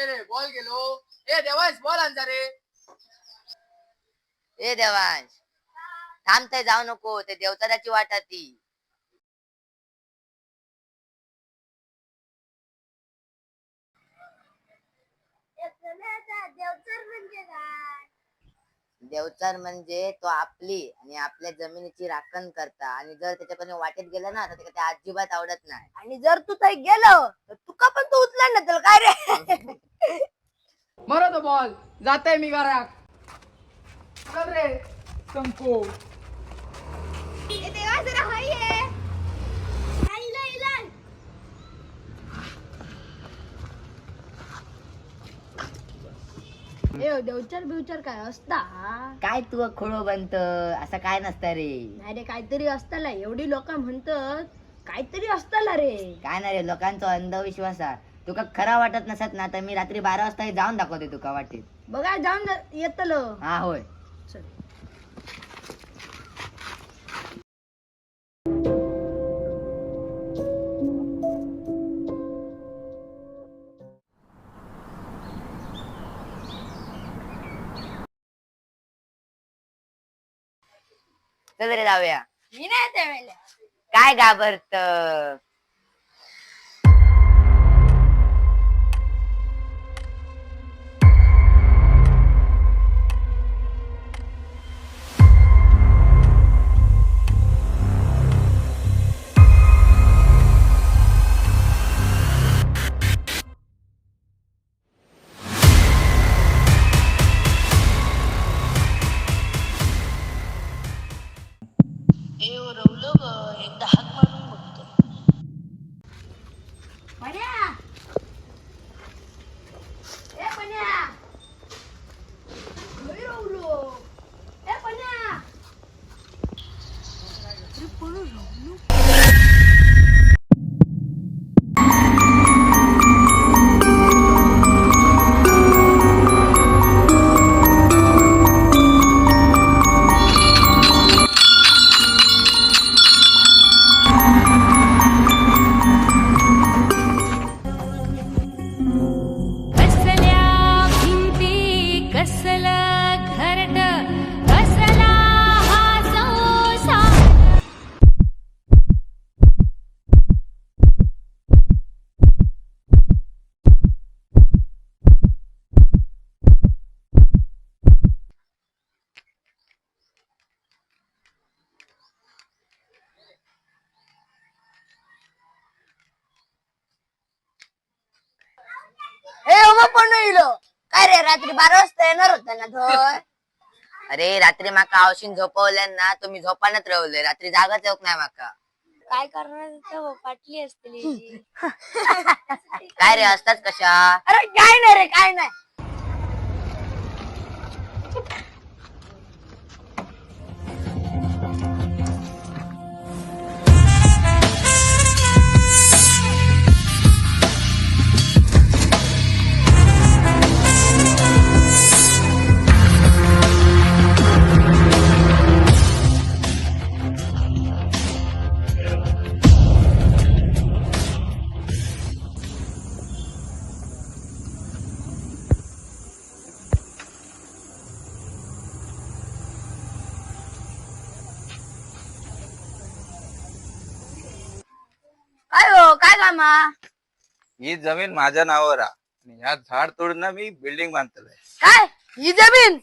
रे ball गेलो. ए Devansh ball आणजा रे. ए देवांश थांबताय जाऊ नको, ते देवताराची वाट आहे ती. देवचर म्हणजे तो आपली आणि आपल्या जमिनीची राखण करता, आणि जर त्याच्यापर्यंत वाटेत गेला ना तर त्याला ते अजिबात आवडत नाही. आणि जर तू काही गेलो तर तुका पण तू उचला ना त्याला काय रे. मरो तो बॉल जाते मी घरात. चल रे संको. देवचार बिवचार काय असता? काय तू खोळो बनत, असं काय नसतं रे. नाही रे, काहीतरी असताला. एवढी लोक म्हणतात काहीतरी असताला रे. काय नाही रे, लोकांचा अंधविश्वास आहे. तुका खरा वाटत नसत ना तर मी रात्री 12 वाजता जाऊन दाखवते तुका वाटेत. बघा जाऊन येतलो. हा होय. चल. चल रे जाऊया. मी नाही त्यावेळेला. काय घाबरत. पण काय रे, रात्री 12 वाजता येणार होता ना धर. अरे रात्री माका आवशीन झोपवल्यान ना, तुम्ही झोपानच राहले. रात्री जागाच येऊक नाही माका. काय करणार पाटली असतली. काय रे असतात कशा. अरे काय नाही रे, काय नाही. काय हो, काय कामा? ही जमीन माझ्या नावावर आहे आणि ह्या झाड तोडून ना मी बिल्डिंग बांधतोय. काय ही जमीन?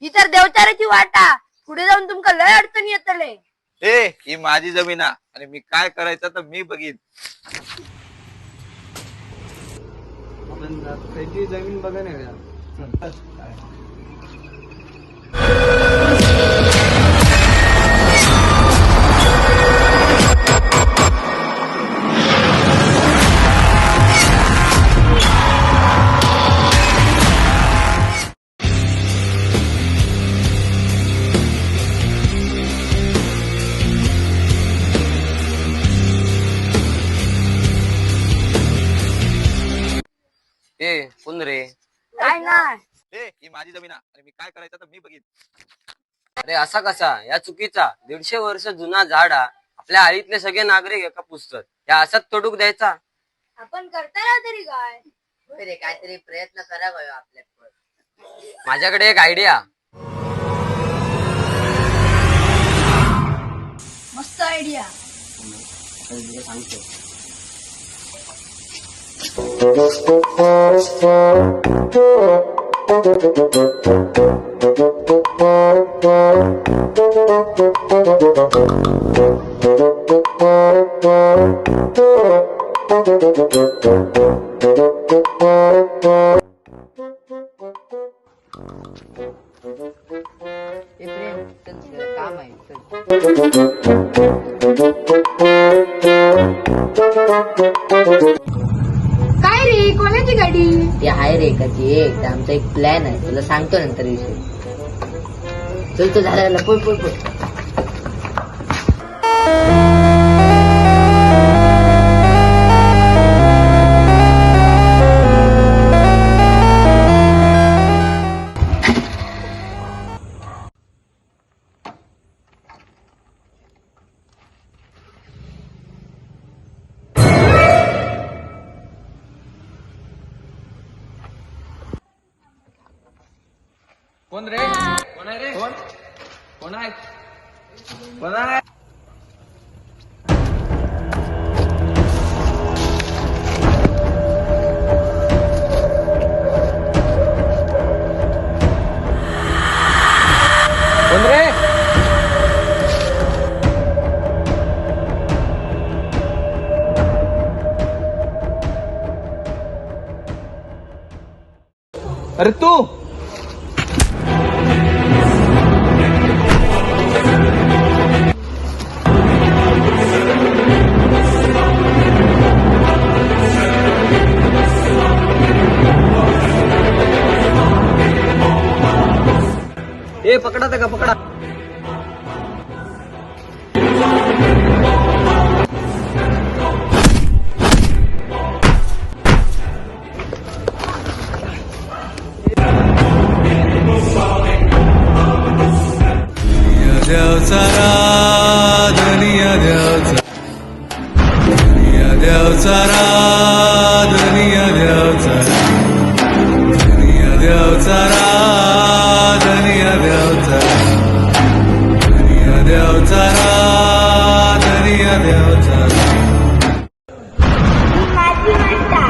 ही तर देवचाराची वाटा. पुढे जाऊन तुमका लय अडचणी येतले. ए ही माझी जमीन आहे आणि मी काय करायचं तर मी बघीन. त्याची जमीन बघा नाही. ए कोण रे? काय नाही. ए ही माझी जमीन आहे आणि मी काय करायचं तर मी बघीन. अरे असा कसा? या चुकीचा 150 वर्ष जुना झाड हा. आपल्या आळीतले सगळे नागरिक एका पुस्तक या असंच तोडूक द्यायचा. आपण करताना तरी काय. होय रे, काहीतरी प्रयत्न करावा आपल्याकडे. माझ्याकडे एक आयडिया. मस्त आयडिया. सांगतो. ए प्रेम, चल जरा काम आहे, चल. काय रे, कोणाची गाडी? ते आहे रे एकाची एक, आमचा एक प्लॅन आहे, तुला सांगतो नंतर विषय. चल तो झाला, पळ पळ पळ. कोण रे? कोण आहे रे? कोण कोण आहे? कोण आहे? कोण रे? अरे तू ए पकडा का पकडा. देवचा धनिया देवचा देवचा धनिया देवचा धनिया देवचा धनिया देवचा धनिया देवचा धनिया देवचा. माझी म्हणता,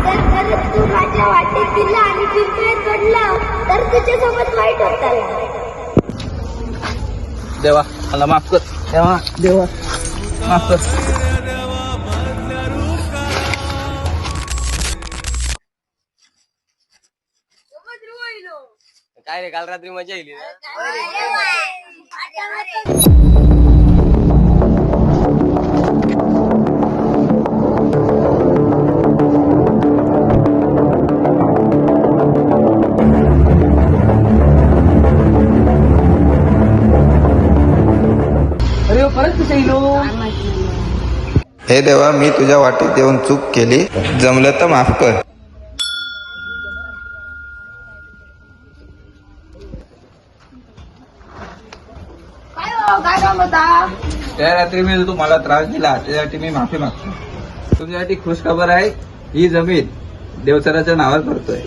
जर खरंच तू माझ्या वाटेत गेला आणि पिंपळात पडला तर तुझ्यासोबत वाईट होताला. देवा मला माफ कर. देवा देवा माफ कर. काय रे, काल रात्री मजा येईल ना. अरे परत कसे येलो? हे देवा, मी तुझ्या वाटेत येऊन चूक केली, जमलं तर माफ कर. काय काम होता? त्या रात्री मी तुम्हाला त्रास दिला त्यासाठी मी माफी मागतो. तुमच्यासाठी खुशखबर आहे, ही जमीन देवचराच्या नावावर करतोय.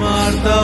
मारता